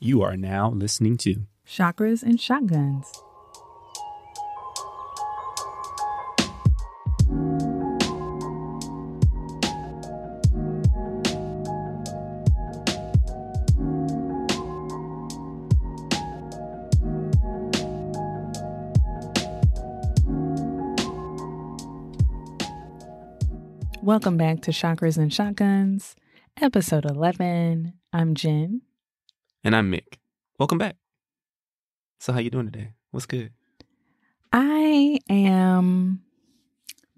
You are now listening to Chakras and Shotguns. Welcome back to Chakras and Shotguns, episode 11. I'm Jenn. And I'm Mick. Welcome back. So how you doing today? What's good? I am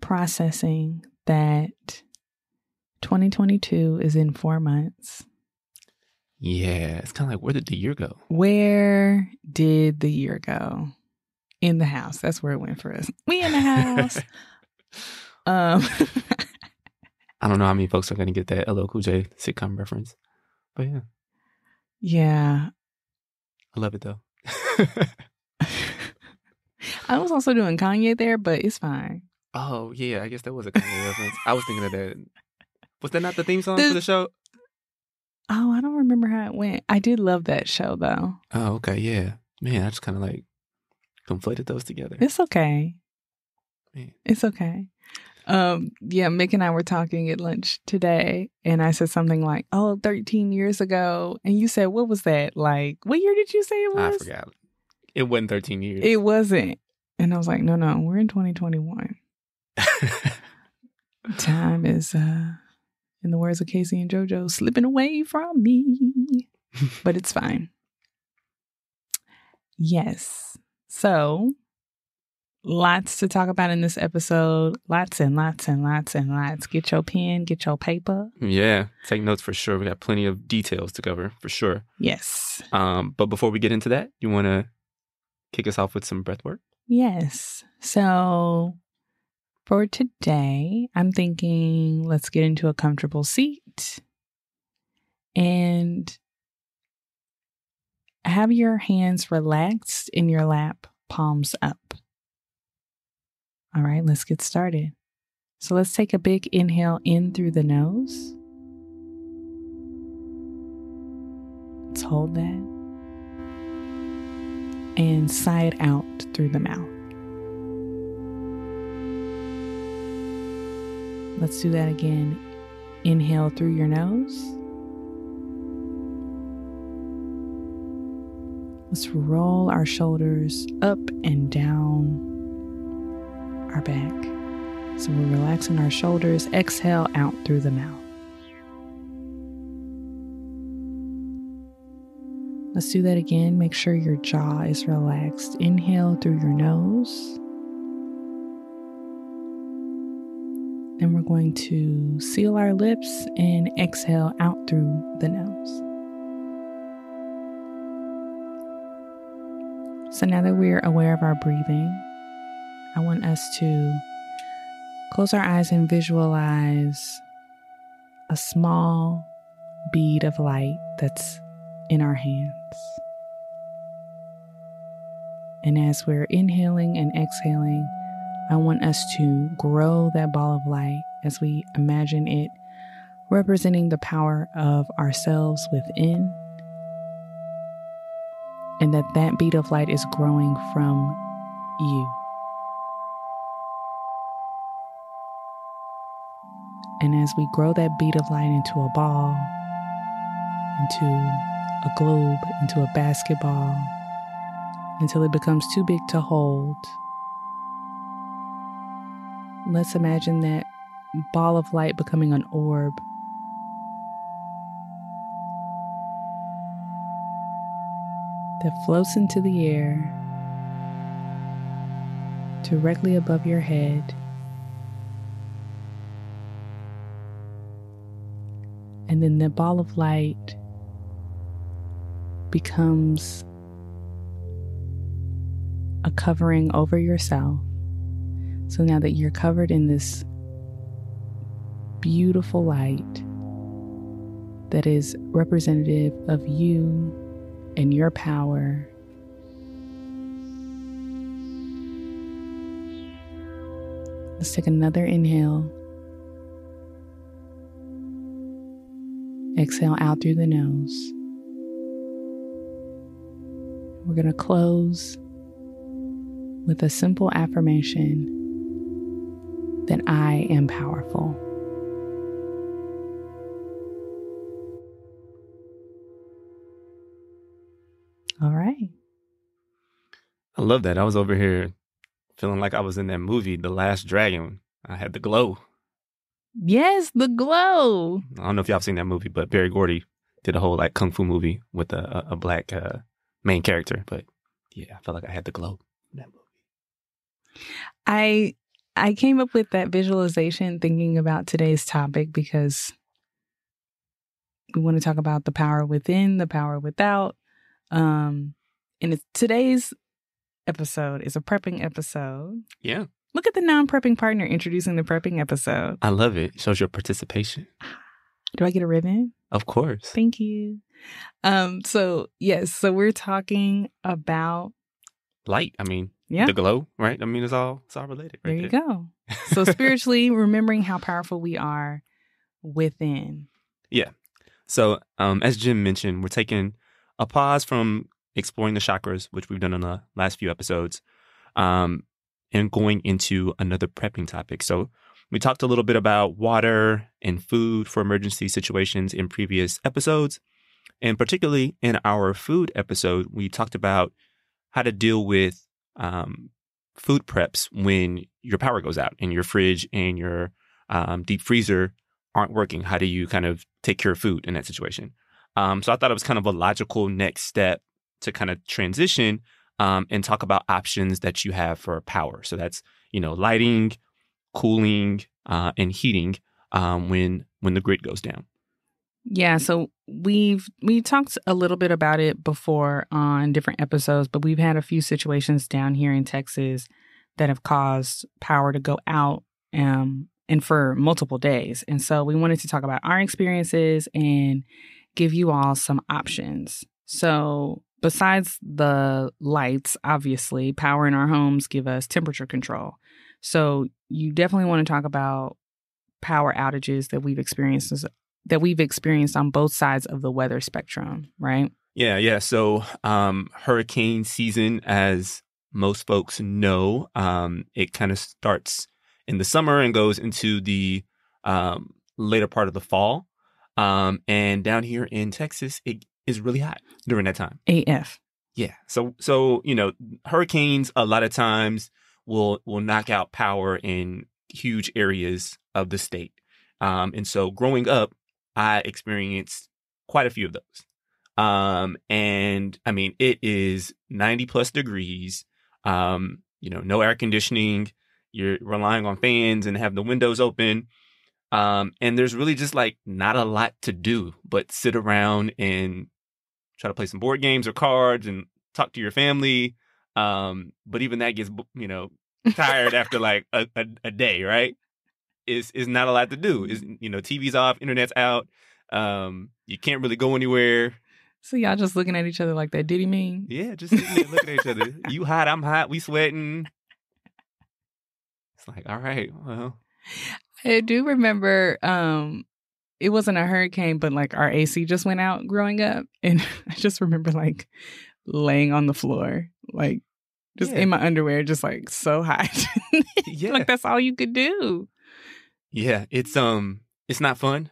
processing that 2022 is in 4 months. Yeah, it's kind of like, where did the year go? Where did the year go? In the house. That's where it went for us. We in the house. I don't know how many folks are going to get that LL Cool J sitcom reference. But yeah. Yeah. I love it though. I was also doing Kanye there, but it's fine. Oh, yeah. I guess that was a Kanye reference. I was thinking of that. Was that not the theme song for the show? Oh, I don't remember how it went. I did love that show though. Oh, okay. Yeah. Man, I just kind of like conflated those together. It's okay. Man. It's okay. Yeah, Mick and I were talking at lunch today, and I said something like, 13 years ago. And you said, what was that? Like, what year did you say it was? I forgot. It wasn't 13 years. It wasn't. And I was like, no, we're in 2021. Time is, in the words of Casey and JoJo, slipping away from me. But it's fine. Yes. So, lots to talk about in this episode. Lots and lots and lots and lots. Get your pen, get your paper. Yeah, take notes for sure. We got plenty of details to cover for sure. Yes. But before we get into that, you want to kick us off with some breath work? Yes. So for today, I'm thinking let's get into a comfortable seat and have your hands relaxed in your lap, palms up. All right, let's get started. So let's take a big inhale in through the nose. Let's hold that. And sigh it out through the mouth. Let's do that again. Inhale through your nose. Let's roll our shoulders up and down our back. So we're relaxing our shoulders. Exhale out through the mouth. Let's do that again. Make sure your jaw is relaxed. Inhale through your nose. And we're going to seal our lips and exhale out through the nose. So now that we're aware of our breathing, I want us to close our eyes and visualize a small bead of light that's in our hands. And as we're inhaling and exhaling, I want us to grow that ball of light as we imagine it representing the power of ourselves within, and that bead of light is growing from you. And as we grow that bead of light into a ball, into a globe, into a basketball, until it becomes too big to hold, let's imagine that ball of light becoming an orb. That floats into the air, directly above your head. And then the ball of light becomes a covering over yourself. So now that you're covered in this beautiful light that is representative of you and your power, let's take another inhale. Exhale out through the nose. we're going to close with a simple affirmation that I am powerful. All right. I love that. I was over here feeling like I was in that movie, The Last Dragon. I had the glow. Yes, the glow. I don't know if y'all have seen that movie, but Barry Gordy did a whole like kung fu movie with a black main character. But yeah, I felt like I had the glow in that movie. I came up with that visualization thinking about today's topic because we want to talk about the power within, the power without. And today's episode is a prepping episode. Yeah. Look at the non-prepping partner introducing the prepping episode. I love it. It shows your participation. Do I get a ribbon? Of course. Thank you. So we're talking about light. I mean, yeah, the glow, right? I mean, it's all related. Right there you go. So spiritually, remembering how powerful we are within. Yeah. So as Jim mentioned, we're taking a pause from exploring the chakras, which we've done in the last few episodes, and going into another prepping topic. So we talked a little bit about water and food for emergency situations in previous episodes. And particularly in our food episode, we talked about how to deal with food preps when your power goes out and your fridge and your deep freezer aren't working. How do you kind of take care of food in that situation? So I thought it was kind of a logical next step to kind of transition and talk about options that you have for power. So that's, lighting, cooling, and heating when the grid goes down. Yeah, so we talked a little bit about it before on different episodes, but we've had a few situations down here in Texas that have caused power to go out and for multiple days. And so we wanted to talk about our experiences and give you all some options. So besides the lights, obviously, power in our homes give us temperature control. So you definitely want to talk about power outages that we've experienced on both sides of the weather spectrum, right? Yeah. So hurricane season, as most folks know, it kind of starts in the summer and goes into the later part of the fall. And down here in Texas, it is really hot during that time. AF. Yeah. So hurricanes a lot of times will knock out power in huge areas of the state. And so growing up, I experienced quite a few of those. And I mean, it is 90 plus degrees, no air conditioning. You're relying on fans and have the windows open. And there's really just like not a lot to do but sit around and try to play some board games or cards and talk to your family. But even that gets, tired after like a day, right? Is not a lot to do. Is TV's off, internet's out. You can't really go anywhere. So y'all just looking at each other like that Diddy meme? Yeah, just sitting there looking at each other. You hot, I'm hot, we sweating. It's like, all right, well. I do remember it wasn't a hurricane, but like our AC just went out growing up. And I just remember like laying on the floor, like just in my underwear, just like so hot. Yeah. Like that's all you could do. Yeah, it's not fun.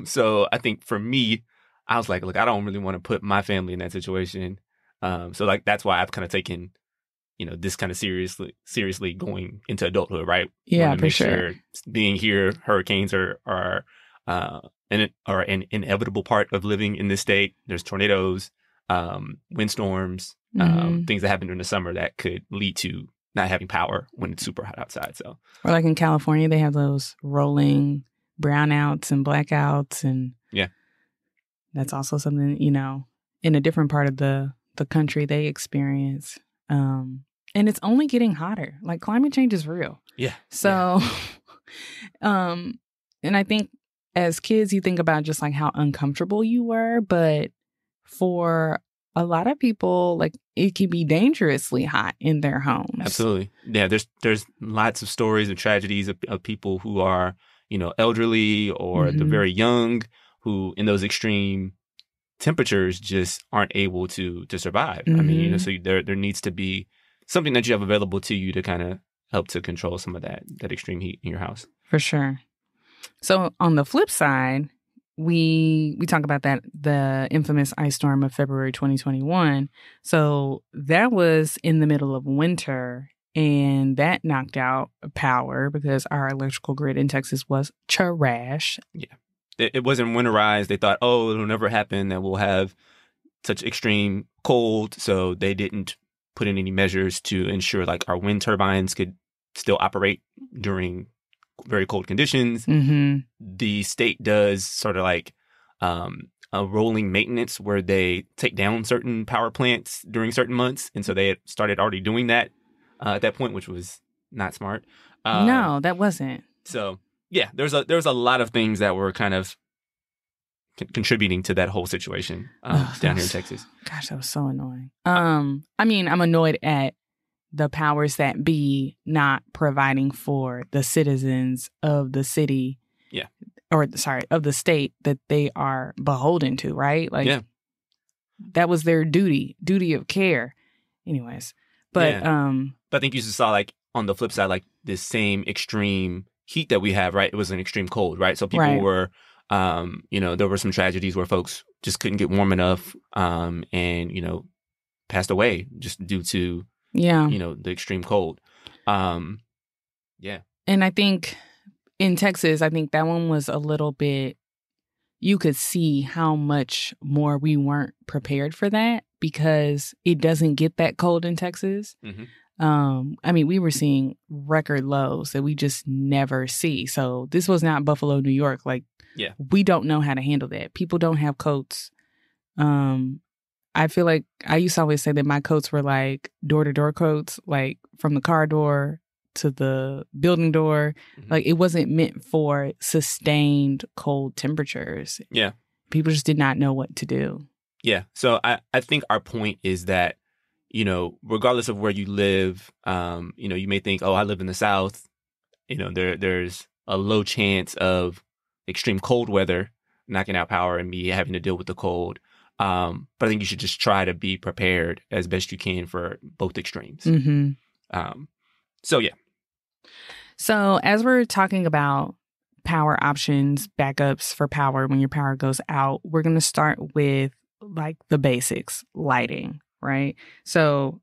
So I think for me, I was like, look, I don't really want to put my family in that situation. So like that's why I've kind of taken, this kind of seriously going into adulthood, right? Yeah, for sure. Being here, hurricanes are an inevitable part of living in this state. There's tornadoes, windstorms, things that happen during the summer that could lead to not having power when it's super hot outside. So, or like in California, they have those rolling brownouts and blackouts, and yeah, that's also something in a different part of the country they experience. And it's only getting hotter. Like climate change is real. Yeah. So, and I think as kids, you think about just like how uncomfortable you were, but for a lot of people, like it can be dangerously hot in their homes. Absolutely. Yeah. There's lots of stories and tragedies of people who are, elderly or the very young who in those extreme temperatures just aren't able to survive. I mean, so there needs to be something that you have available to you to kind of help to control some of that extreme heat in your house. For sure. So on the flip side, we talk about the infamous ice storm of February 2021. So that was in the middle of winter, and that knocked out power because our electrical grid in Texas was trash. Yeah. It wasn't winterized. They thought, oh, it'll never happen that we'll have such extreme cold. So they didn't put in any measures to ensure like our wind turbines could still operate during very cold conditions. The state does sort of like a rolling maintenance where they take down certain power plants during certain months. And so they had started already doing that at that point, which was not smart. No, that wasn't. So, yeah, there's a lot of things that were kind of contributing to that whole situation down here in Texas. Gosh, that was so annoying. I mean, I'm annoyed at the powers that be not providing for the citizens of the city. Yeah. Or, sorry, of the state that they are beholden to, right? Like, yeah. That was their duty of care. Anyways. But, But I think you just saw, like, on the flip side, like, this same extreme heat that we have, right? It was an extreme cold, right? So people were, there were some tragedies where folks just couldn't get warm enough and, passed away just due to, the extreme cold. Yeah. And I think in Texas, I think that one was a little bit, you could see how much more we weren't prepared for that because it doesn't get that cold in Texas. I mean, we were seeing record lows that we just never see. So this was not Buffalo, New York. Like, we don't know how to handle that. People don't have coats. I feel like I used to always say that my coats were like door-to-door coats, like from the car door to the building door. Like, it wasn't meant for sustained cold temperatures. Yeah. People just did not know what to do. Yeah. So I think our point is that, regardless of where you live, you may think, oh, I live in the South. There's a low chance of extreme cold weather knocking out power and me having to deal with the cold. But I think you should just try to be prepared as best you can for both extremes. So, yeah. So as we're talking about power options, backups for power when your power goes out, we're going to start with like the basics, lighting, right? So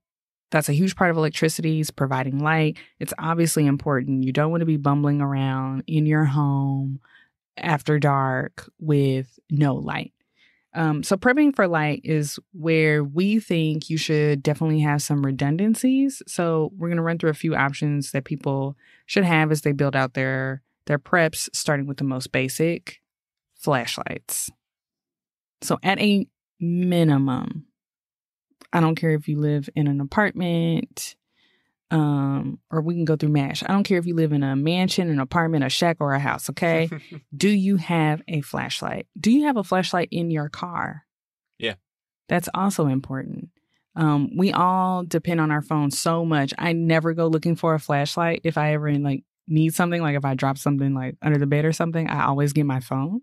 that's a huge part of electricity is providing light. It's obviously important. You don't want to be bumbling around in your home after dark with no light. So prepping for light is where we think you should definitely have some redundancies. So we're going to run through a few options that people should have as they build out their preps, starting with the most basic, flashlights. So at a minimum, I don't care if you live in an apartment, or we can go through MASH. I don't care if you live in a mansion, an apartment, a shack, or a house, okay? Do you have a flashlight? Do you have a flashlight in your car? Yeah. That's also important. We all depend on our phones so much. I never go looking for a flashlight if I ever need something. Like if I drop something like under the bed or something, I always get my phone.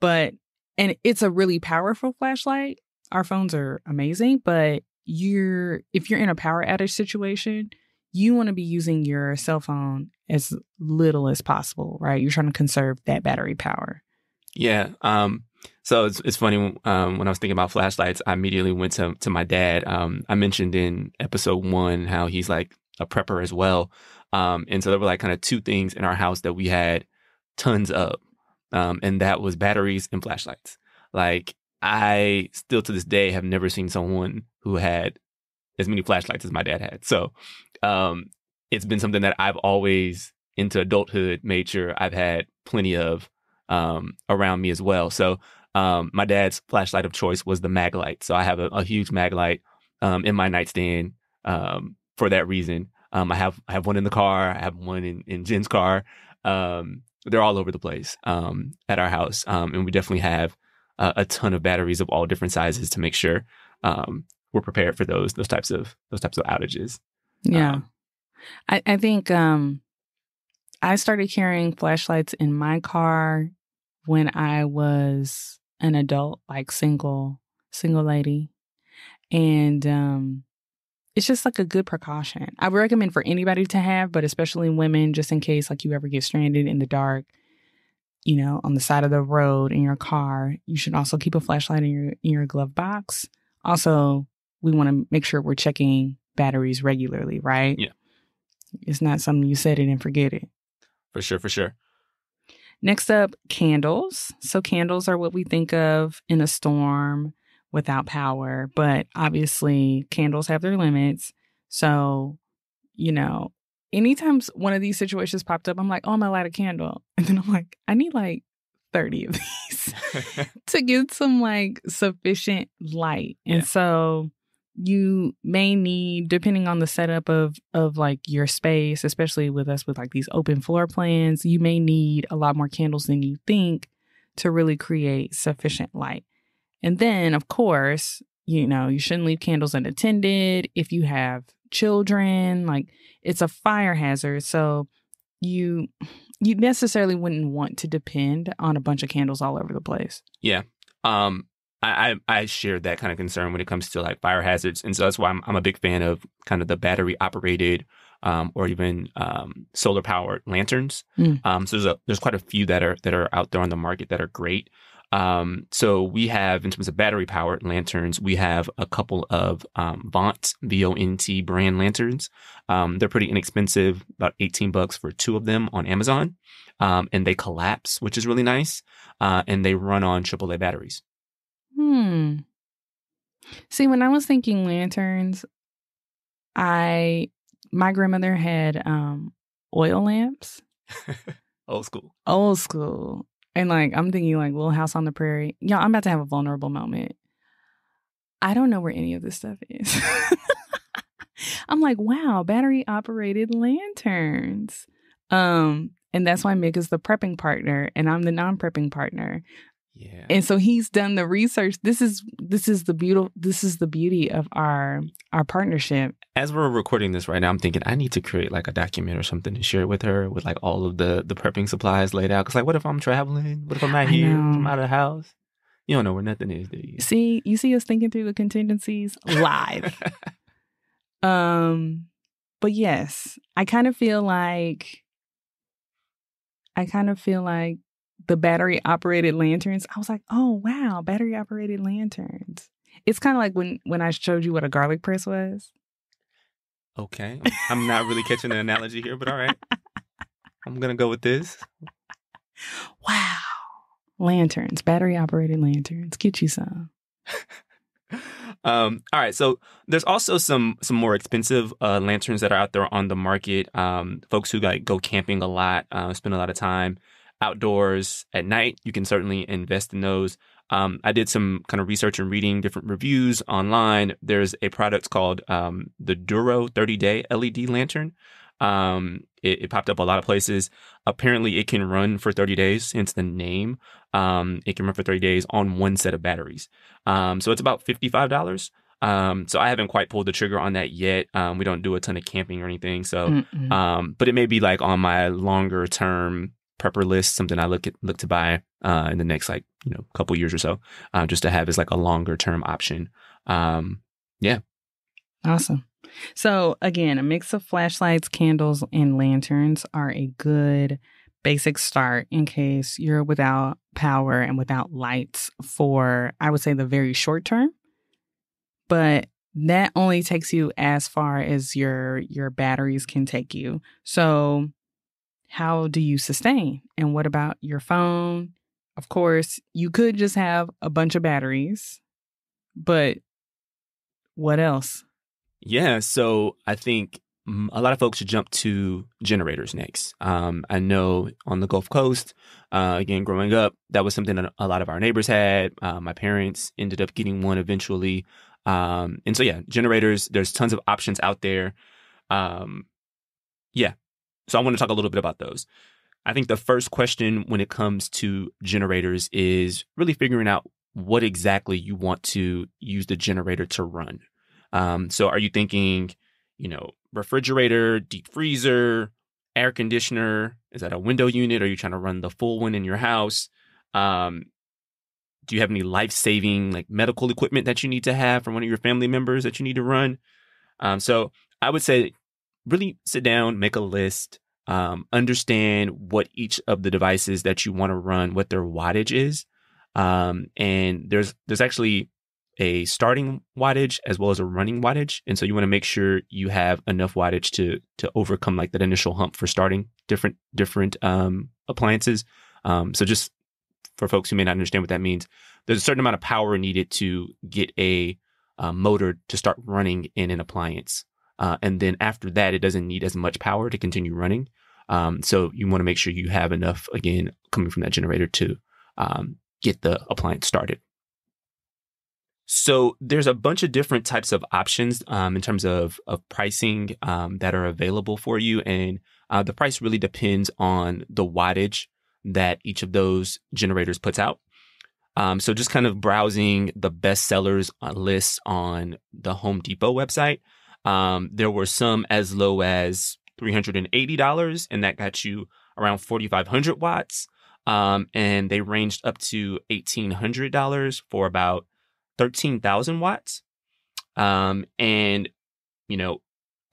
And it's a really powerful flashlight. Our phones are amazing, but if you're in a power outage situation, you want to be using your cell phone as little as possible, right? You're trying to conserve that battery power. Yeah. So it's funny when I was thinking about flashlights, I immediately went to my dad. I mentioned in episode 1 how he's like a prepper as well. And so there were like kind of two things in our house that we had tons of. And that was batteries and flashlights. Like I still to this day have never seen someone who had as many flashlights as my dad had. So it's been something that I've always, into adulthood, made sure I've had plenty of around me as well. So my dad's flashlight of choice was the mag light. So I have a huge mag light in my nightstand for that reason. I have one in the car. I have one in Jen's car. They're all over the place at our house. And we definitely have a ton of batteries of all different sizes to make sure we're prepared for those types of outages. Yeah. I think I started carrying flashlights in my car when I was an adult, like single. single lady. And it's just like a good precaution. I would recommend for anybody to have, but especially women, just in case like you ever get stranded in the dark, you know, on the side of the road in your car. You should also keep a flashlight in your glove box. Also, we want to make sure we're checking batteries regularly, right? Yeah. It's not something you set it and forget it. For sure, for sure. Next up, candles. So candles are what we think of in a storm without power, but obviously candles have their limits. So, you know, anytime one of these situations popped up, I'm like, oh, I'm gonna light a candle. And then I'm like, I need like 30 of these to get some like sufficient light. Yeah. And so you may need, depending on the setup of like your space, especially with us with like these open floor plans, you may need a lot more candles than you think to really create sufficient light. And then, of course, you know, you shouldn't leave candles unattended. If you have children, like it's a fire hazard. So you necessarily wouldn't want to depend on a bunch of candles all over the place. Yeah. I share that kind of concern when it comes to like fire hazards. And so that's why I'm a big fan of kind of the battery operated or even solar powered lanterns. So there's quite a few that are out there on the market that are great. So we have, in terms of battery powered lanterns, we have a couple of VONT brand lanterns. They're pretty inexpensive, about $18 for two of them on Amazon. And they collapse, which is really nice. And they run on AAA batteries. See, when I was thinking lanterns, my grandmother had oil lamps. Old school. And like, I'm thinking like Little House on the Prairie. Yeah, I'm about to have a vulnerable moment. I don't know where any of this stuff is. I'm like, wow, battery operated lanterns. And that's why Mick is the prepping partner and I'm the non-prepping partner. Yeah. And so he's done the research. This is the beauty of our partnership. As we're recording this right now, I'm thinking I need to create like a document or something to share with her with like all of the prepping supplies laid out. Because like, what if I'm traveling? What if I'm not here? If I'm out of the house? You don't know where nothing is, do you? You see us thinking through the contingencies live. But yes, I kind of feel like the battery operated lanterns. I was like, oh wow, battery operated lanterns. It's kind of like when I showed you what a garlic press was. Okay. I'm not really catching the analogy here, but all right. I'm going to go with this. Wow. Lanterns, battery operated lanterns. Get you some. All right. So there's also some more expensive lanterns that are out there on the market. Folks who like go camping a lot, spend a lot of time outdoors at night. You can certainly invest in those. I did some kind of research and reading different reviews online. There's a product called the Duro 30-day LED lantern. It popped up a lot of places. Apparently, it can run for 30 days, hence the name. It can run for 30 days on one set of batteries. So it's about $55. So I haven't quite pulled the trigger on that yet. We don't do a ton of camping or anything. So, but it may be like on my longer term prepper list, something I look to buy in the next couple years or so, just to have as like a longer term option. Yeah. Awesome. So again, a mix of flashlights, candles, and lanterns are a good basic start in case you're without power and without lights for, I would say, the very short term. But that only takes you as far as your batteries can take you. So how do you sustain? And what about your phone? Of course, you could just have a bunch of batteries, but what else? Yeah, so I think a lot of folks should jump to generators next. I know on the Gulf Coast, again, growing up, that was something that a lot of our neighbors had. My parents ended up getting one eventually. And so, yeah, generators, there's tons of options out there. Yeah. So I want to talk a little bit about those. I think the first question when it comes to generators is really figuring out what exactly you want to use the generator to run. So are you thinking, refrigerator, deep freezer, air conditioner? Is that a window unit? Are you trying to run the full one in your house? Do Do you have any life-saving like medical equipment that you need to have for one of your family members that you need to run? So I would say really sit down, make a list, understand what each of the devices that you want to run, what their wattage is. And there's actually a starting wattage as well as a running wattage. And so you want to make sure you have enough wattage to overcome like that initial hump for starting different appliances. So just for folks who may not understand what that means, there's a certain amount of power needed to get a motor to start running in an appliance. And then after that, it doesn't need as much power to continue running. So you want to make sure you have enough, again, coming from that generator to get the appliance started. So there's a bunch of different types of options in terms of pricing that are available for you. And the price really depends on the wattage that each of those generators puts out. So just kind of browsing the best sellers lists on the Home Depot website. There were some as low as $380, and that got you around 4,500 watts. And they ranged up to $1,800 for about 13,000 watts. And, you know,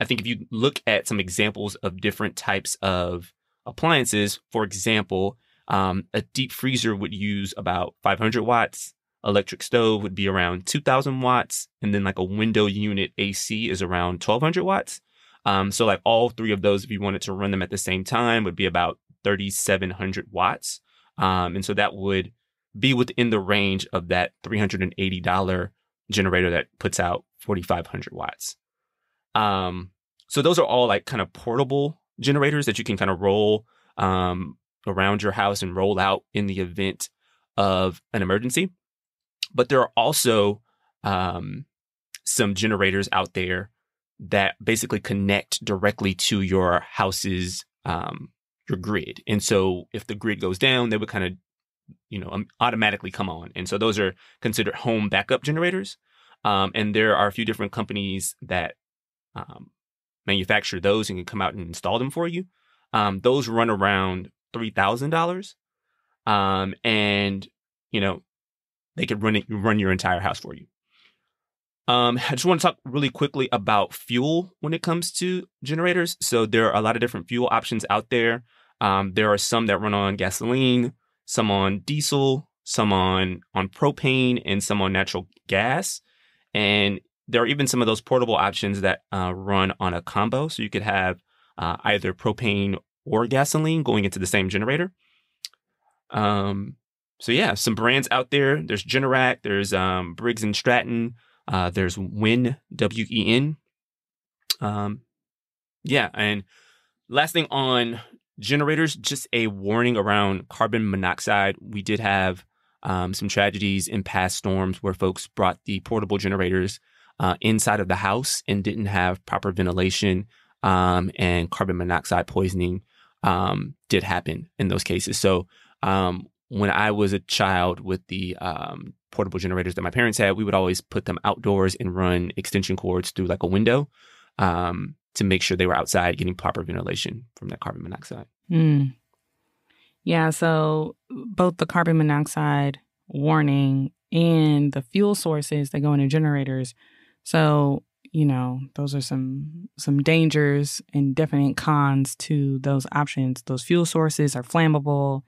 I think if you look at some examples of different types of appliances, for example, a deep freezer would use about 500 watts. Electric stove would be around 2,000 watts. And then like a window unit AC is around 1,200 watts. So like all three of those, if you wanted to run them at the same time, would be about 3,700 watts. And so that would be within the range of that $380 generator that puts out 4,500 watts. So those are all like kind of portable generators that you can kind of roll around your house and roll out in the event of an emergency. But there are also some generators out there that basically connect directly to your house's your grid. And so if the grid goes down, they would kind of, automatically come on. And so those are considered home backup generators. And there are a few different companies that manufacture those and can come out and install them for you. Those run around $3,000. And, they could run your entire house for you. I just want to talk really quickly about fuel when it comes to generators. So there are a lot of different fuel options out there. There are some that run on gasoline, some on diesel, some on propane, and some on natural gas. And there are even some of those portable options that run on a combo. So you could have either propane or gasoline going into the same generator. So yeah, some brands out there. There's Generac, there's Briggs & Stratton, there's Wen, W-E-N. Yeah, and last thing on generators, just a warning around carbon monoxide. We did have some tragedies in past storms where folks brought the portable generators inside of the house and didn't have proper ventilation, and carbon monoxide poisoning did happen in those cases. So when I was a child with the portable generators that my parents had, we would always put them outdoors and run extension cords through like a window to make sure they were outside getting proper ventilation from that carbon monoxide. Yeah, so both the carbon monoxide warning and the fuel sources that go into generators. So, those are some dangers and definite cons to those options. Those fuel sources are flammable,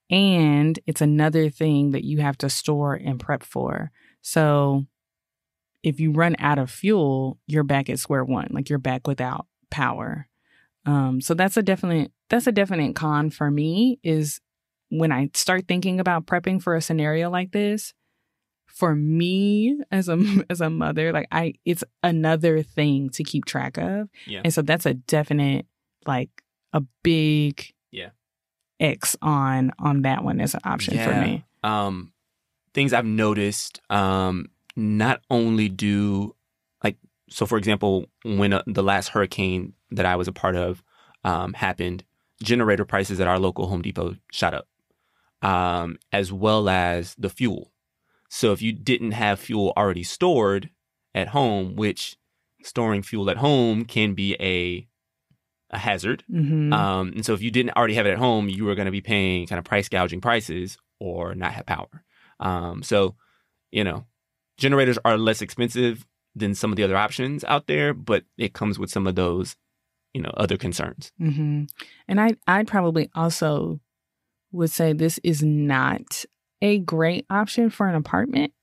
and it's another thing that you have to store and prep for. So if you run out of fuel, you're back at square one, like you're back without power. So that's a definite con for me, is when I start thinking about prepping for a scenario like this. For me as a mother, like it's another thing to keep track of. Yeah. And so that's a definite, like a big X on that one as an option for me. Things I've noticed, not only do so for example, when the last hurricane that I was a part of happened, generator prices at our local Home Depot shot up, as well as the fuel. So if you didn't have fuel already stored at home, which storing fuel at home can be a hazard. Mm-hmm. And so if you didn't already have it at home, you were going to be paying kind of price gouging prices or not have power. So, generators are less expensive than some of the other options out there, but it comes with some of those, other concerns. Mm-hmm. And I'd probably also would say this is not a great option for an apartment.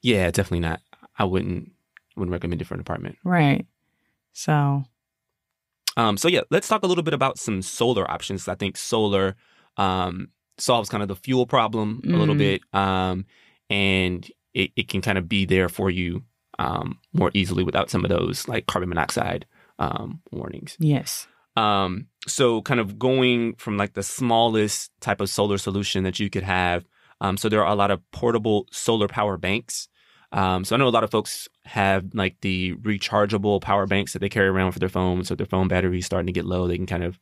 Yeah, definitely not. I wouldn't recommend it for an apartment. Right. So let's talk a little bit about some solar options. I think solar solves kind of the fuel problem a little bit, and it can kind of be there for you more easily without some of those like carbon monoxide warnings. Yes. So kind of going from like the smallest type of solar solution that you could have. So there are a lot of portable solar power banks. So I know a lot of folks have like the rechargeable power banks that they carry around for their phone. So if their phone battery is starting to get low, they can kind of,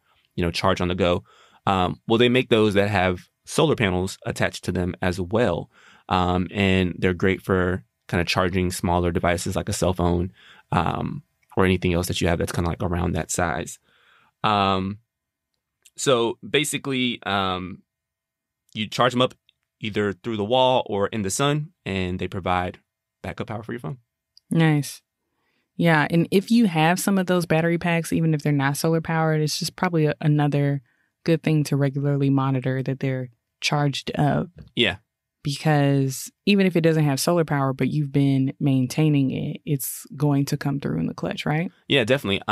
charge on the go. Well, they make those that have solar panels attached to them as well. And they're great for kind of charging smaller devices like a cell phone or anything else that you have that's kind of like around that size. So basically, you charge them up either through the wall or in the sun, and they provide backup power for your phone. Nice. Yeah. And if you have some of those battery packs, even if they're not solar powered, it's just probably another good thing to regularly monitor that they're charged up. Yeah. Because even if it doesn't have solar power, but you've been maintaining it, it's going to come through in the clutch, right? Yeah, definitely.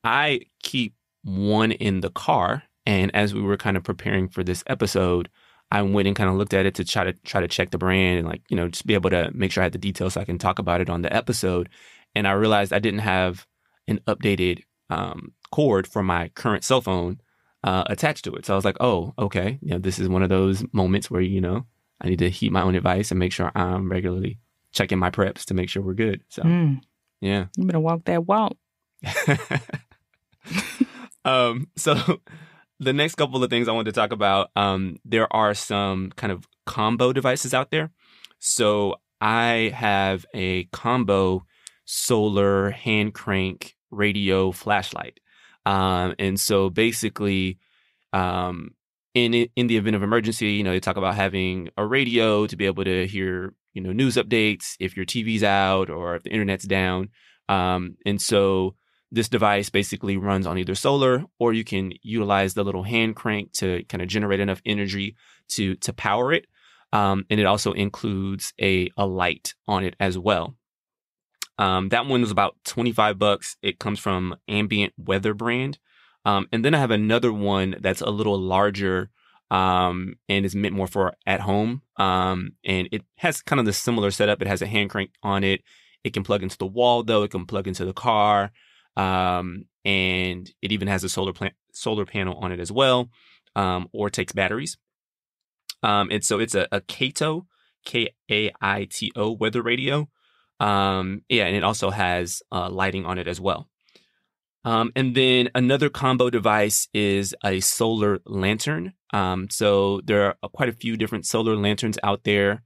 I keep one in the car. And as we were kind of preparing for this episode, I went and kind of looked at it to try to check the brand and just be able to make sure I had the details so I can talk about it on the episode. And I realized I didn't have an updated cord for my current cell phone attached to it. So I was like, oh, okay. This is one of those moments where, I need to heed my own advice and make sure I'm regularly checking my preps to make sure we're good. So, yeah. You better walk that walk. So the next couple of things I wanted to talk about, there are some kind of combo devices out there. So I have a combo solar hand crank radio flashlight. And so basically, in the event of emergency, they talk about having a radio to be able to hear, news updates if your TV's out or if the internet's down. And so this device basically runs on either solar, or you can utilize the little hand crank to kind of generate enough energy to power it. And it also includes a light on it as well. That one was about $25. It comes from Ambient Weather brand. And then I have another one that's a little larger and is meant more for at home. And it has kind of the similar setup. It has a hand crank on it. It can plug into the wall, though. It can plug into the car. And it even has a solar panel on it as well, or takes batteries. And so it's a Kaito, Kaito weather radio. And it also has lighting on it as well. And then another combo device is a solar lantern. So there are quite a few different solar lanterns out there.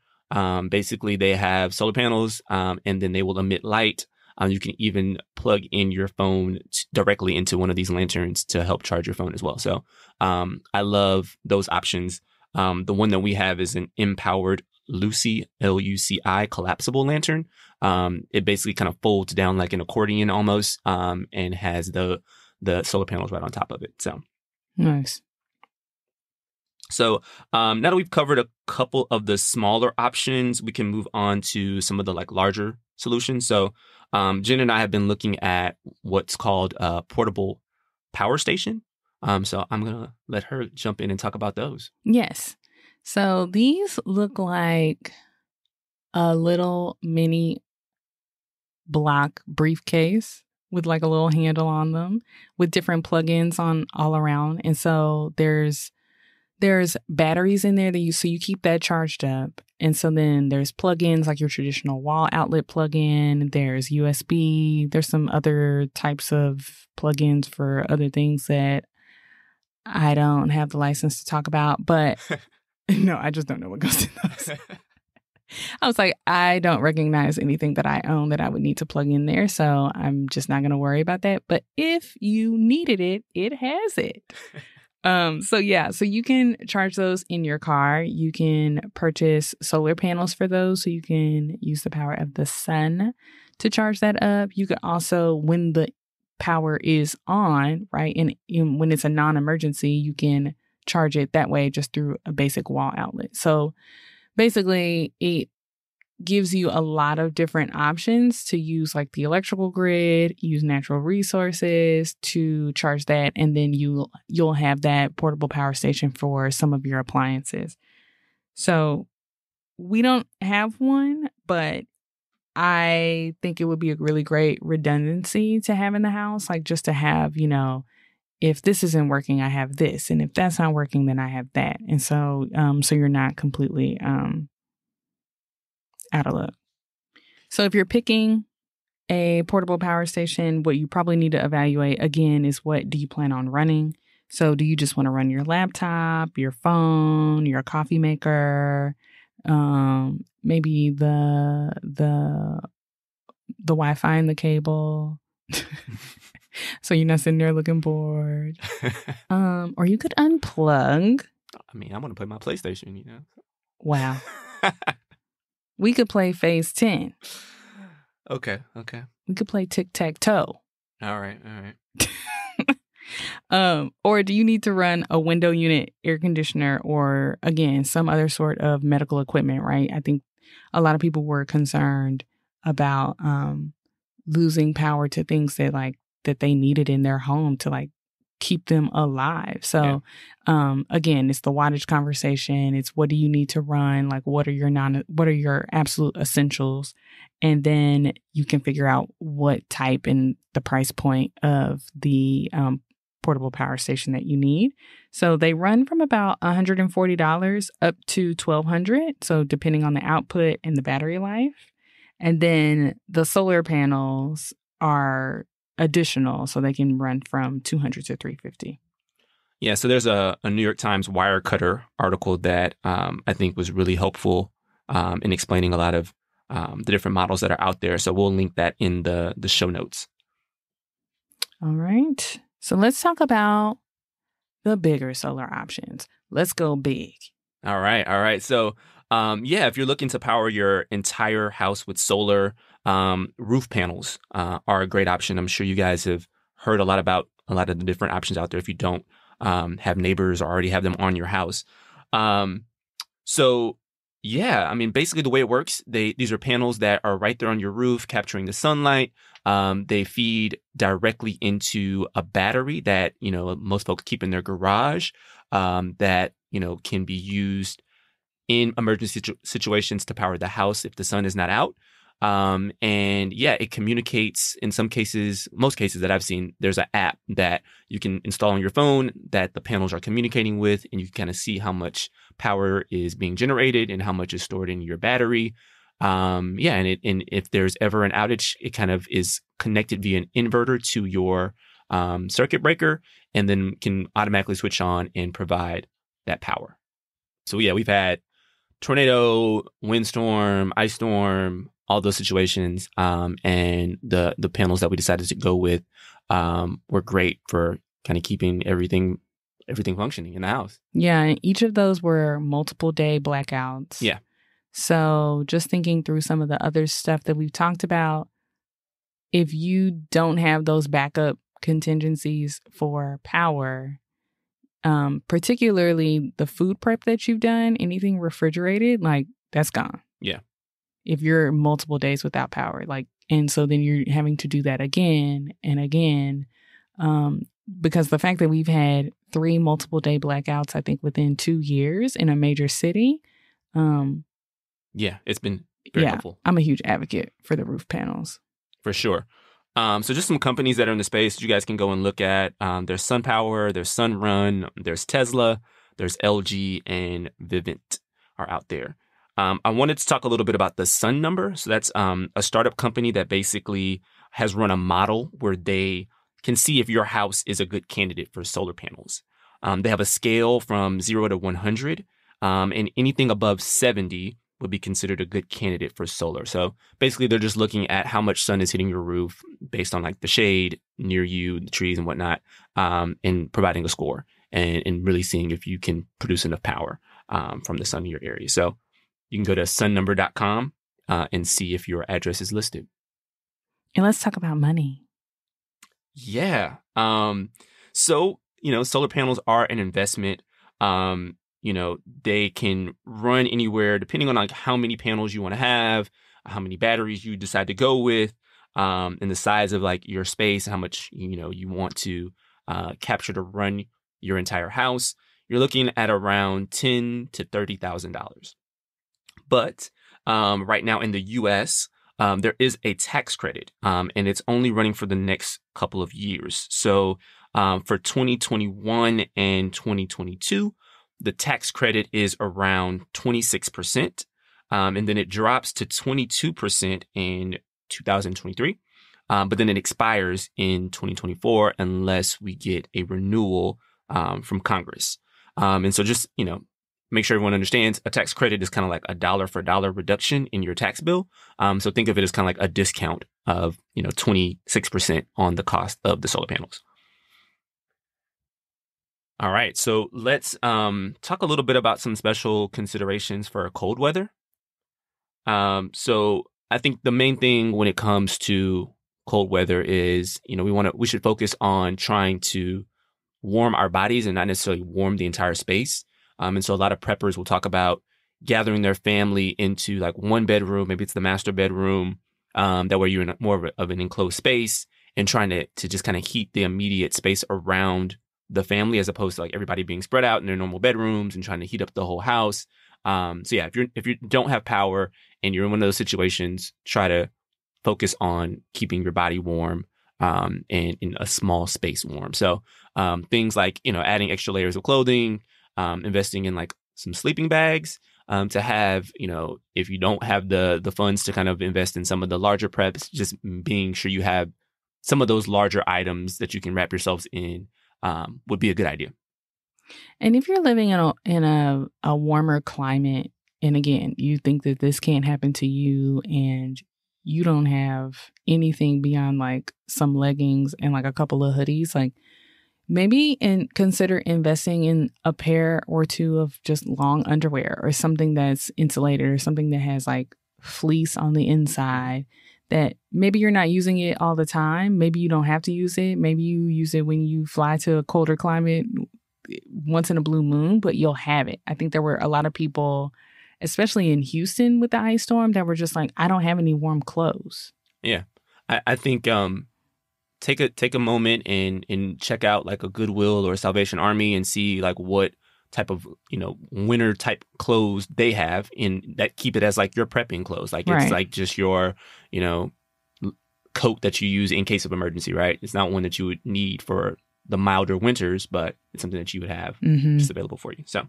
Basically, they have solar panels, and then they will emit light. You can even plug in your phone directly into one of these lanterns to help charge your phone as well. So I love those options. The one that we have is an empowered Luci, Luci collapsible lantern. It basically kind of folds down like an accordion almost, and has the solar panels right on top of it. So nice. So now that we've covered a couple of the smaller options, we can move on to some of the like larger solutions. So Jenn and I have been looking at what's called a portable power station. So I'm going to let her jump in and talk about those. Yes. So these look like a little mini block briefcase with like a little handle on them with different plugins on all around. And so there's batteries in there that so you keep that charged up. And so then there's plugins like your traditional wall outlet plugin. There's USB. There's some other types of plugins for other things that I don't have the license to talk about, but no, I just don't know what goes in those. I was like, I don't recognize anything that I own that I would need to plug in there. So I'm just not going to worry about that. But if you needed it, it has it. So you can charge those in your car. You can purchase solar panels for those, so you can use the power of the sun to charge that up. You can also, when the power is on, right, and when it's a non-emergency, you can charge it that way just through a basic wall outlet. So basically, it gives you a lot of different options to use, like the electrical grid, use natural resources to charge that, and then you'll have that portable power station for some of your appliances. So we don't have one, but I think it would be a really great redundancy to have in the house, like just to have, if this isn't working, I have this, and if that's not working, then I have that. And so you're not completely out of luck. So if you're picking a portable power station, what you probably need to evaluate again is, what do you plan on running? So do you just want to run your laptop, your phone, your coffee maker, maybe the Wi-Fi and the cable? So you're not sitting there looking bored. Or you could unplug. I mean, I want to play my PlayStation, Wow. We could play Phase 10. Okay. We could play tic-tac-toe. All right. Or do you need to run a window unit, air conditioner, or, again, some other sort of medical equipment, right? I think a lot of people were concerned about losing power to things that they needed in their home to keep them alive. So, again, it's the wattage conversation. It's, what do you need to run? What are your absolute essentials? And then you can figure out what type and the price point of the portable power station that you need. So they run from about $140 up to $1,200. So depending on the output and the battery life. And then the solar panels are additional, so they can run from $200 to $350. Yeah, so there's a New York Times Wirecutter article that I think was really helpful in explaining a lot of the different models that are out there. So we'll link that in the show notes. All right. So let's talk about the bigger solar options. Let's go big. All right. So if you're looking to power your entire house with solar, roof panels are a great option. I'm sure you guys have heard a lot about a lot of the different options out there if you don't have neighbors or already have them on your house. Basically the way it works, these are panels that are right there on your roof, capturing the sunlight. They feed directly into a battery that, most folks keep in their garage, that, can be used in emergency situations to power the house if the sun is not out. It communicates in some cases, most cases that I've seen, there's an app that you can install on your phone that the panels are communicating with, and you can kind of see how much power is being generated and how much is stored in your battery. And if there's ever an outage, it kind of is connected via an inverter to your circuit breaker, and then can automatically switch on and provide that power. So we've had tornado, windstorm, ice storm, all those situations. And the panels that we decided to go with were great for kind of keeping everything functioning in the house. Yeah, and each of those were multiple day blackouts. Yeah. So just thinking through some of the other stuff that we've talked about, if you don't have those backup contingencies for power, particularly the food prep that you've done, anything refrigerated, that's gone. Yeah. If you're multiple days without power, and so then you're having to do that again and again, because the fact that we've had 3 multiple day blackouts, I think within 2 years in a major city. It's been very helpful. I'm a huge advocate for the roof panels. For sure. So just some companies that are in the space you guys can go and look at. There's SunPower, there's Sunrun, there's Tesla, there's LG, and Vivint are out there. I wanted to talk a little bit about the Sun number. So that's a startup company that basically has run a model where they can see if your house is a good candidate for solar panels. They have a scale from 0 to 100, and anything above 70 would be considered a good candidate for solar. So basically, they're just looking at how much sun is hitting your roof based on the shade near you, the trees and whatnot, and providing a score. and really seeing if you can produce enough power from the sun in your area. So you can go to sunnumber.com and see if your address is listed. And let's talk about money. Yeah. So, solar panels are an investment. They can run anywhere depending on like how many panels you want to have, how many batteries you decide to go with, and the size of like your space, how much, you want to capture to run your entire house. You're looking at around $10,000 to $30,000. But right now in the U.S., there is a tax credit, and it's only running for the next couple of years. So for 2021 and 2022, the tax credit is around 26%, and then it drops to 22% in 2023. But then it expires in 2024 unless we get a renewal from Congress. And so just, make sure everyone understands a tax credit is kind of like a dollar for dollar reduction in your tax bill. So think of it as kind of like a discount of, 26% on the cost of the solar panels. All right. So let's talk a little bit about some special considerations for cold weather. So I think the main thing when it comes to cold weather is, we should focus on trying to warm our bodies and not necessarily warm the entire space. And so a lot of preppers will talk about gathering their family into like one bedroom, maybe it's the master bedroom, that way you're in more of an enclosed space and trying to just kind of heat the immediate space around the family as opposed to like everybody being spread out in their normal bedrooms and trying to heat up the whole house. So yeah, if you don't have power and you're in one of those situations, try to focus on keeping your body warm and in a small space warm. So things like, adding extra layers of clothing, investing in like some sleeping bags to have, if you don't have the funds to kind of invest in some of the larger preps, just being sure you have some of those larger items that you can wrap yourselves in would be a good idea. And if you're living in a warmer climate, and again, you think that this can't happen to you and you don't have anything beyond like some leggings and like a couple of hoodies, like maybe consider investing in a pair or two of just long underwear or something that's insulated or something that has like fleece on the inside that maybe you're not using it all the time. Maybe you don't have to use it. Maybe you use it when you fly to a colder climate once in a blue moon, but you'll have it. I think there were a lot of people, especially in Houston with the ice storm, that were just like, I don't have any warm clothes. Yeah. I think take a moment and check out like a Goodwill or a Salvation Army and see like what type of, winter type clothes they have in that keep it as like your prepping clothes. Like it's like just your, coat that you use in case of emergency, right? It's not one that you would need for the milder winters, but it's something that you would have just available for you. So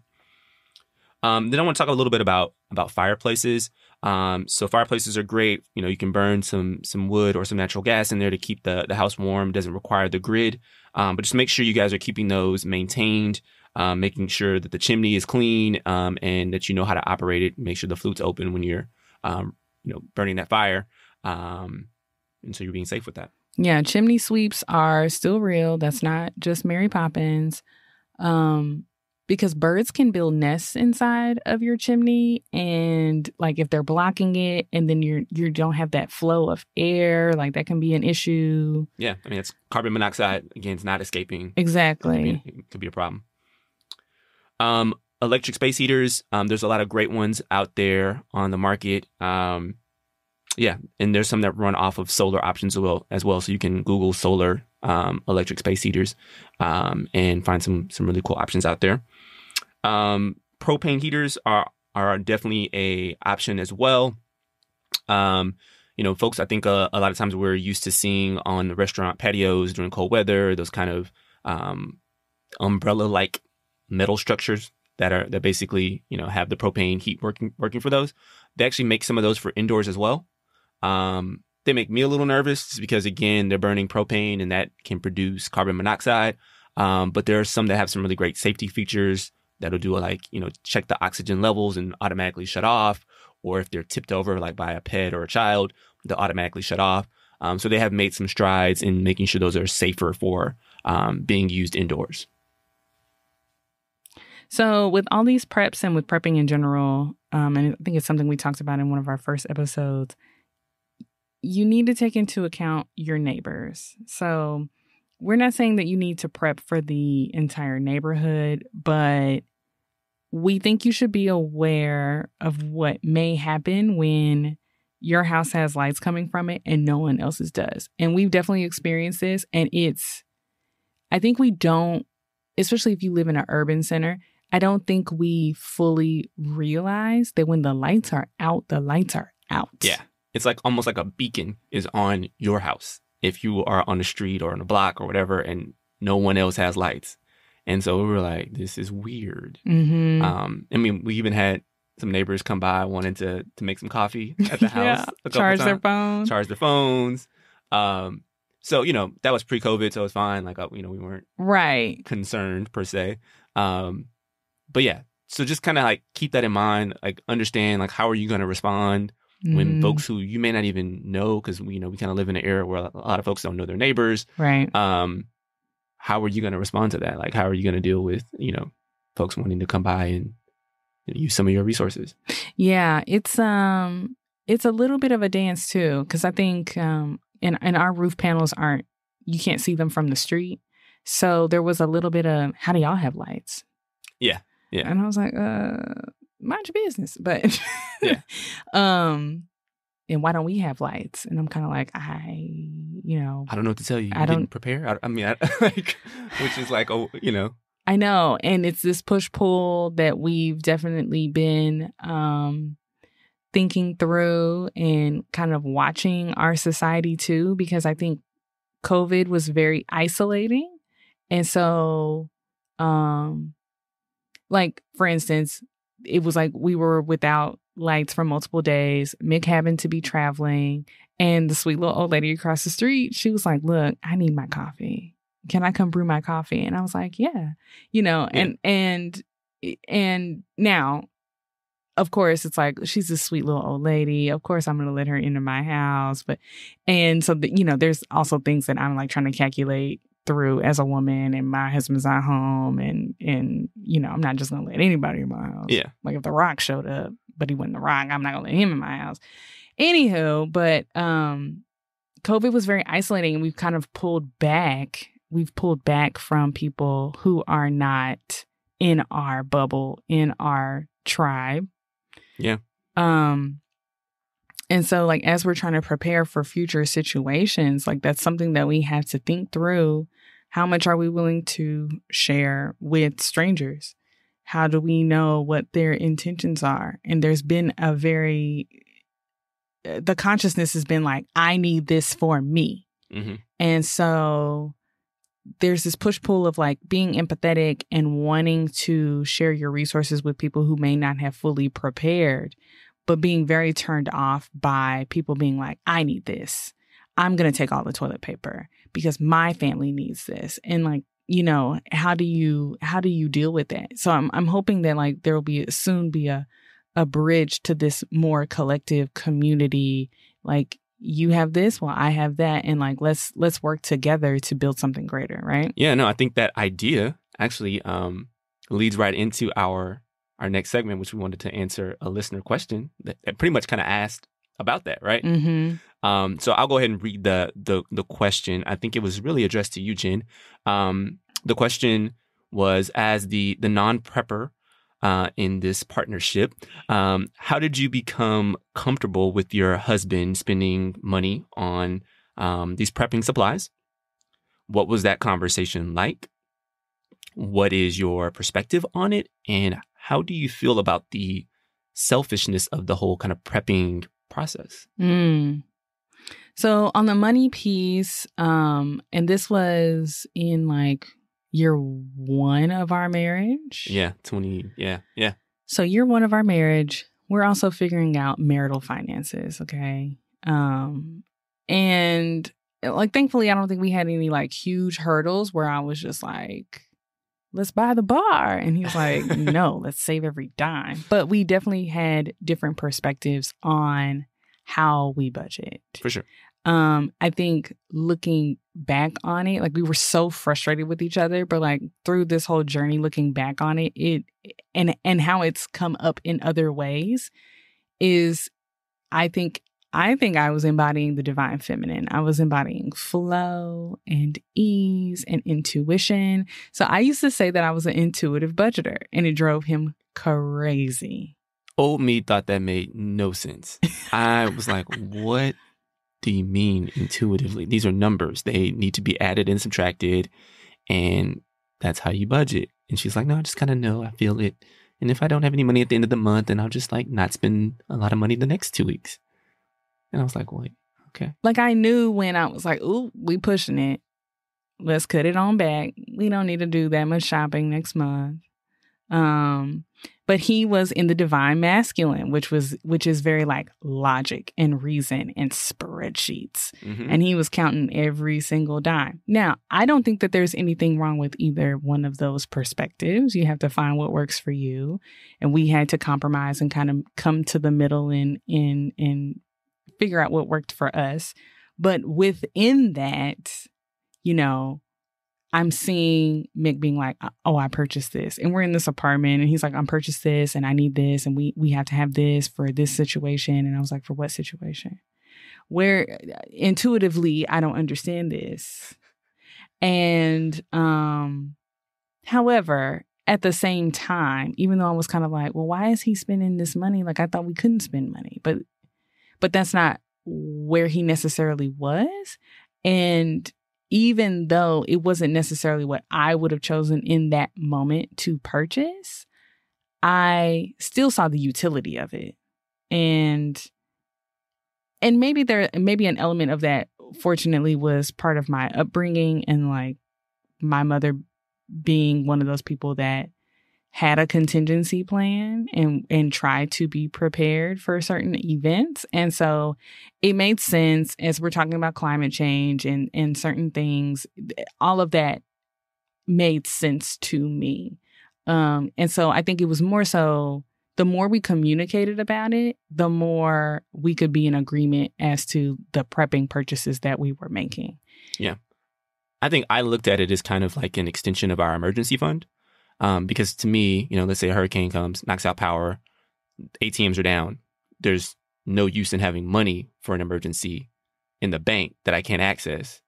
then I want to talk a little bit about fireplaces. So fireplaces are great. You can burn some wood or some natural gas in there to keep the house warm. It doesn't require the grid. But just make sure you guys are keeping those maintained, making sure that the chimney is clean and that you know how to operate it. Make sure the flute's open when you're burning that fire. And so you're being safe with that. Yeah, chimney sweeps are still real. That's not just Mary Poppins. Because birds can build nests inside of your chimney, and like if they're blocking it and then you don't have that flow of air, like that can be an issue. Yeah, I mean, it's carbon monoxide, again, it's not escaping. Exactly. It could be a problem. Electric space heaters, there's a lot of great ones out there on the market. Yeah, and there's some that run off of solar options as well. So you can Google solar electric space heaters and find some really cool options out there. Propane heaters are definitely a option as well. Folks, I think a lot of times we're used to seeing on the restaurant patios during cold weather those kind of umbrella-like metal structures that basically have the propane heat working for those. They actually make some of those for indoors as well. They make me a little nervous just because, again, they're burning propane and that can produce carbon monoxide. But there are some that have some really great safety features that'll do check the oxygen levels and automatically shut off. Or if they're tipped over like by a pet or a child, they'll automatically shut off. So they have made some strides in making sure those are safer for being used indoors. So with all these preps and with prepping in general, and I think it's something we talked about in one of our first episodes, you need to take into account your neighbors. So we're not saying that you need to prep for the entire neighborhood, but we think you should be aware of what may happen when your house has lights coming from it and no one else's does. And we've definitely experienced this. And I think we don't, especially if you live in an urban center, I don't think we fully realize that when the lights are out, the lights are out. Yeah. It's like almost like a beacon is on your house if you are on the street or on a block or whatever and no one else has lights. And so we were like, this is weird. Mm-hmm. I mean, we even had some neighbors come by wanting to make some coffee at the house. Charge their phones. Charge their phones. So, that was pre-COVID, so it was fine. Like, we weren't concerned per se. But yeah, so just kind of like keep that in mind, like understand like how are you going to respond when folks who you may not even know, because we kind of live in an era where a lot of folks don't know their neighbors. Right. How are you going to respond to that? Like, how are you going to deal with, folks wanting to come by and use some of your resources? Yeah, it's a little bit of a dance too, because I think and our roof panels you can't see them from the street. So there was a little bit of, how do y'all have lights? Yeah. Yeah. And I was like, mind your business. But yeah. And why don't we have lights? And I'm kind of like, I don't know what to tell you. You didn't prepare. Which is like, I know. And it's this push-pull that we've definitely been thinking through and kind of watching our society too, because I think COVID was very isolating. And so, like, for instance, it was like we were without lights for multiple days. Mick happened to be traveling, and the sweet little old lady across the street, she was like, look, I need my coffee. Can I come brew my coffee? And I was like, yeah, and now, of course, it's like, she's a sweet little old lady. Of course, I'm going to let her into my house. And so, there's also things that I'm like trying to calculate through as a woman, and my husband's not home, and I'm not just going to let anybody in my house. Yeah. Like if The Rock showed up, but he wasn't The Rock, I'm not going to let him in my house. Anywho, but COVID was very isolating, and we've kind of pulled back. We've pulled back from people who are not in our bubble, in our tribe. Yeah. And so, like, as we're trying to prepare for future situations, like, that's something that we have to think through. How much are we willing to share with strangers? How do we know what their intentions are? And there's been the consciousness has been like, I need this for me. Mm-hmm. And so there's this push-pull of like being empathetic and wanting to share your resources with people who may not have fully prepared, but being very turned off by people being like, I need this. I'm going to take all the toilet paper because my family needs this. And like, how do you deal with that? So I'm hoping that like there will soon be a bridge to this more collective community. Like, you have this, well, I have that, and like let's work together to build something greater, right? Yeah, no, I think that idea actually leads right into our next segment, which we wanted to answer a listener question that pretty much kind of asked about that, right? Mm-hmm. So I'll go ahead and read the question. I think it was really addressed to you, Jenn. The question was, as the non-prepper in this partnership, how did you become comfortable with your husband spending money on these prepping supplies? What was that conversation like? What is your perspective on it? And how do you feel about the selfishness of the whole kind of prepping process? So on the money piece, and this was in like year one of our marriage. Yeah, 20. Yeah. So year one of our marriage, we're also figuring out marital finances, okay? And like, thankfully, I don't think we had any like huge hurdles where I was just like, let's buy the bar. And he's like, no, let's save every dime. But we definitely had different perspectives on how we budget. For sure. I think looking back on it, like we were so frustrated with each other, but like through this whole journey, looking back on it, and how it's come up in other ways is, I think I was embodying the divine feminine. I was embodying flow and ease and intuition. So I used to say that I was an intuitive budgeter, and it drove him crazy. Old me thought that made no sense. I was like, what do you mean intuitively? These are numbers. They need to be added and subtracted, and that's how you budget. And she's like, no, I just kind of know. I feel it. And if I don't have any money at the end of the month, then I'll just like not spend a lot of money the next 2 weeks. And I was like, wait, okay. Like I knew when I was like, ooh, we pushing it. Let's cut it on back. We don't need to do that much shopping next month. But he was in the divine masculine, which is very like logic and reason and spreadsheets. Mm-hmm. And he was counting every single dime. Now, I don't think that there's anything wrong with either one of those perspectives. You have to find what works for you. And we had to compromise and kind of come to the middle and figure out what worked for us. But within that, you know, I'm seeing Mick being like, oh, I purchased this. And we're in this apartment. And he's like, I'm purchased this and I need this. And we have to have this for this situation. And I was like, for what situation? Where intuitively, I don't understand this. And however, at the same time, even though I was kind of like, well, why is he spending this money? Like, I thought we couldn't spend money. But that's not where he necessarily was. And even though it wasn't necessarily what I would have chosen in that moment to purchase, I still saw the utility of it. And maybe an element of that, fortunately, was part of my upbringing and like my mother being one of those people that had a contingency plan and tried to be prepared for certain events. And so it made sense as we're talking about climate change and certain things, all of that made sense to me. And so I think it was more so the more we communicated about it, the more we could be in agreement as to the prepping purchases that we were making. Yeah. I think I looked at it as kind of like an extension of our emergency fund. Because to me, you know, let's say a hurricane comes, knocks out power, ATMs are down. There's no use in having money for an emergency in the bank that I can't access.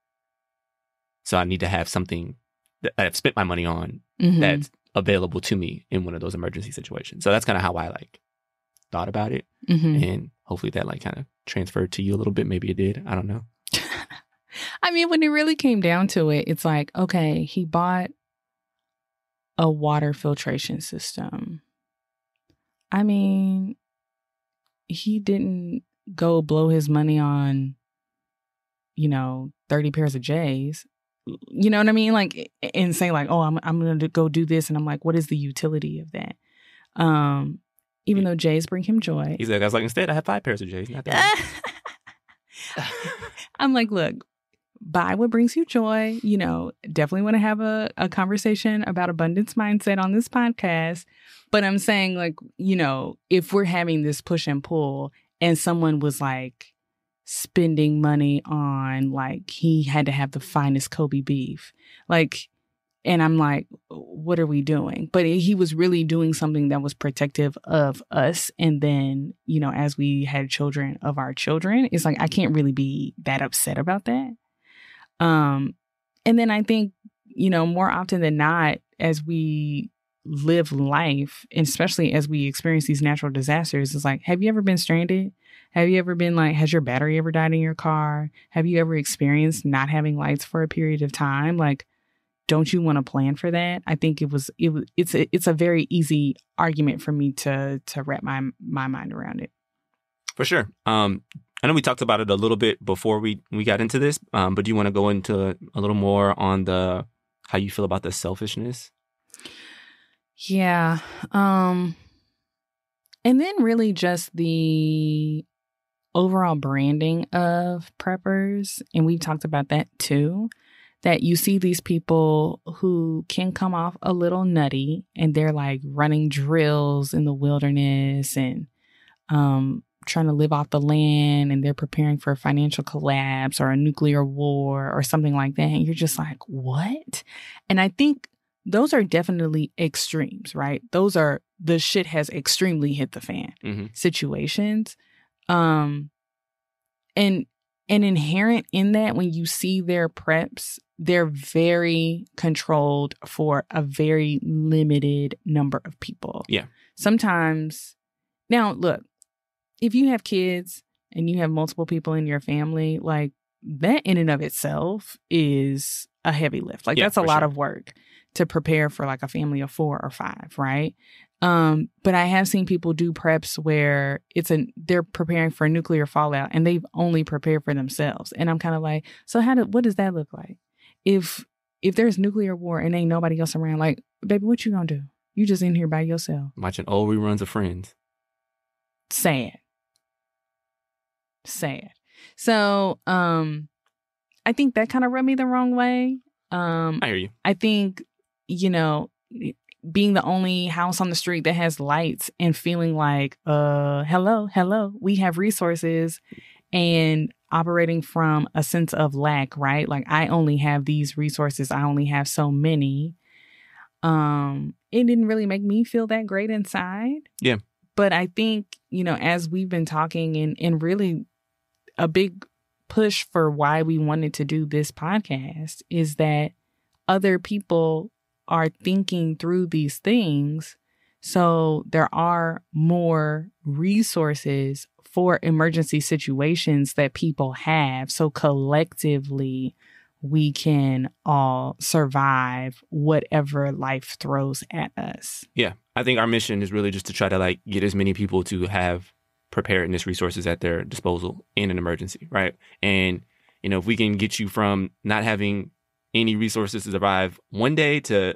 So I need to have something that I've spent my money on that's available to me in one of those emergency situations. So that's kind of how I like thought about it. And hopefully that like kind of transferred to you a little bit. Maybe it did. I don't know. I mean, when it really came down to it, it's like, okay, he bought a water filtration system. I mean, he didn't go blow his money on, 30 pairs of J's. You know what I mean? Like, and say like, oh, I'm going to go do this. And I'm like, what is the utility of that? Even though J's bring him joy. He's like, I was like, instead I have 5 pairs of J's. Not that. I'm like, look, buy what brings you joy. Definitely want to have a conversation about abundance mindset on this podcast. But I'm saying like, if we're having this push and pull and someone was like spending money on like, he had to have the finest Kobe beef, like, and I'm like, what are we doing? But he was really doing something that was protective of us. And then, as we had children of our children, it's like, I can't really be that upset about that. And then I think, more often than not, as we live life, and especially as we experience these natural disasters, it's like, have you ever been stranded? Have you ever been like, has your battery ever died in your car? Have you ever experienced not having lights for a period of time? Like, don't you want to plan for that? I think it's a very easy argument for me to wrap my mind around it. For sure. I know we talked about it a little bit before we got into this, but do you want to go into a little more on how you feel about the selfishness? Yeah. And then really just the overall branding of preppers. And we've talked about that too, that you see these people who can come off a little nutty and they're like running drills in the wilderness and trying to live off the land and they're preparing for a financial collapse or a nuclear war or something like that. And you're just like, what? And I think those are definitely extremes, right? Those are the shit has extremely hit the fan situations. And inherent in that, when you see their preps, they're very controlled for a very limited number of people. Yeah. Sometimes, now look, if you have kids and you have multiple people in your family, like that in and of itself is a heavy lift. Like that's a lot of work to prepare for like a family of 4 or 5, right? But I have seen people do preps where they're preparing for a nuclear fallout and they've only prepared for themselves. And I'm kind of like, so what does that look like? If there's nuclear war and ain't nobody else around, like, baby, what you gonna do? You just in here by yourself. Watching old reruns of Friends. Sad. So, I think that kind of rubbed me the wrong way. I hear you. I think, being the only house on the street that has lights and feeling like, hello, we have resources, and operating from a sense of lack, right? Like, I only have these resources. I only have so many. It didn't really make me feel that great inside. Yeah. But I think, as we've been talking and really a big push for why we wanted to do this podcast is that other people are thinking through these things. So there are more resources for emergency situations that people have. So collectively, we can all survive whatever life throws at us. Yeah. I think our mission is really just to try to get as many people to have preparedness resources at their disposal in an emergency, right? And, if we can get you from not having any resources to survive one day to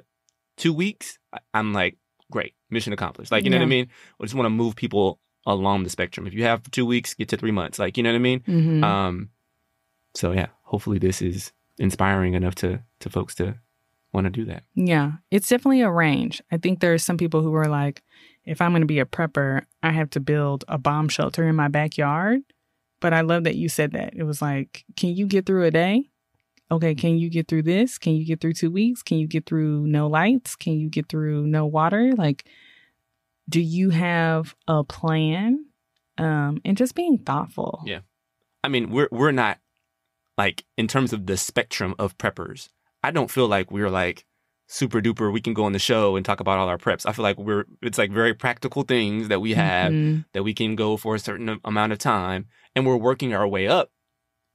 2 weeks, I'm like, great, mission accomplished. You know what I mean? I just want to move people along the spectrum. If you have 2 weeks, get to 3 months. You know what I mean? Mm-hmm. So yeah, hopefully this is inspiring enough to folks to want to do that. Yeah, it's definitely a range. I think there's some people who are like, if I'm going to be a prepper, I have to build a bomb shelter in my backyard. But I love that you said that. It was like, can you get through a day? Okay, can you get through this? Can you get through 2 weeks? Can you get through no lights? Can you get through no water? Do you have a plan? And just being thoughtful. Yeah. I mean, we're not, in terms of the spectrum of preppers, I don't feel like we're super duper, we can go on the show and talk about all our preps. I feel like it's very practical things that we have that we can go for a certain amount of time, and we're working our way up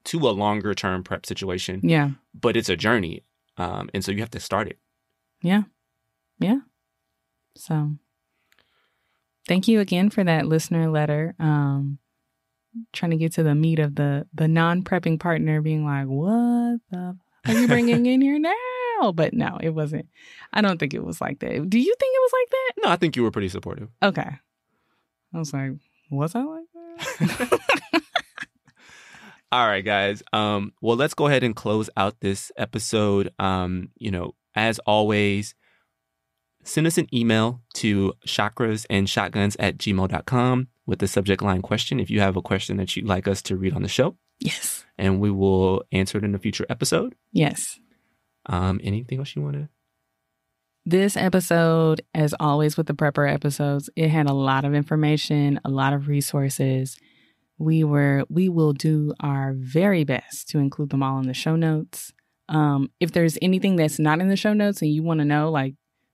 to a longer term prep situation. Yeah. But it's a journey. And so you have to start it. Yeah. Yeah. So thank you again for that listener letter. Trying to get to the meat of the non-prepping partner being like, what the are you bringing in here now? But no, it wasn't. I don't think it was like that. Do you think it was like that? No, I think you were pretty supportive. Okay. I was like, was I like that? All right, guys. Well, let's go ahead and close out this episode. As always, send us an email to chakrasandshotguns@gmail.com with the subject line question if you have a question that you'd like us to read on the show. Yes. And we will answer it in a future episode. Yes. Anything else you want to? This episode, as always with the prepper episodes, it had a lot of information, a lot of resources. We will do our very best to include them all in the show notes. If there's anything that's not in the show notes and you want to know,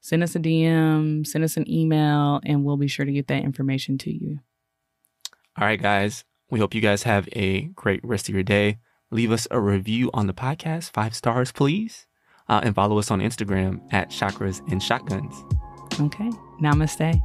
send us a DM, send us an email, and we'll be sure to get that information to you. All right, guys. We hope you guys have a great rest of your day. Leave us a review on the podcast, 5 stars, please. And follow us on Instagram @chakrasandshotguns. Okay. Namaste.